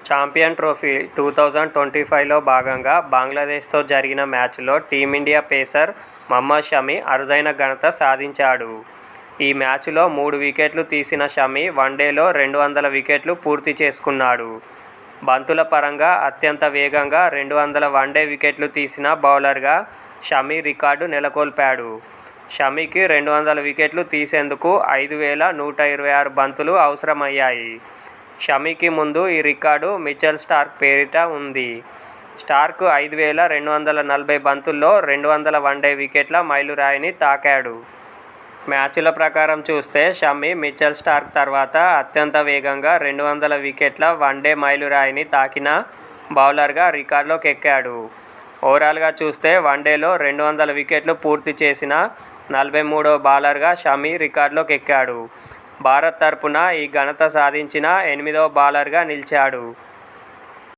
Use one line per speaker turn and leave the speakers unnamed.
Champion trophy 2025లో భాగంగా బంగ్లాదేశ్తో జరిగిన మ్యాచ్లో టీమిండియా పేసర్ మహమ్మద్ షమి అరుదైన ఘనత సాధించాడు. ఈ మ్యాచ్లో 3 వికెట్లు తీసిన షమి వన్డేలో 200 వికెట్లు పూర్తి చేసుకున్నాడు. బంతుల పరంగా అత్యంత వేగంగా 200 వన్డే వికెట్లు తీసిన బౌలర్గా షమి రికార్డు నెలకొల్పాడు. షమికి 200 వికెట్లు తీసేందుకు 5,126 బంతులు అవసరమయ్యాయి. షమికి ముందు ఈ రికార్డు మిచెల్ స్టార్క్ పేరిట ఉంది. స్టార్క్ 5,240 బంతుల్లో 200 వన్డే వికెట్ల మైలురాయిని తాకాడు. మ్యాచుల ప్రకారం చూస్తే షమి మిచెల్ స్టార్క్ తర్వాత అత్యంత వేగంగా 200 వికెట్ల వన్డే మైలురాయిని తాకిన బౌలర్గా రికార్డులోకి ఎక్కాడు. ఓవరాల్గా చూస్తే వన్డేలో 200 వికెట్లు పూర్తి చేసిన 43వ బౌలర్గా షమి రికార్డులోకి ఎక్కాడు. భారత్ తరపున ఈ ఘనత సాధించిన 8వ బౌలర్గా నిలిచాడు.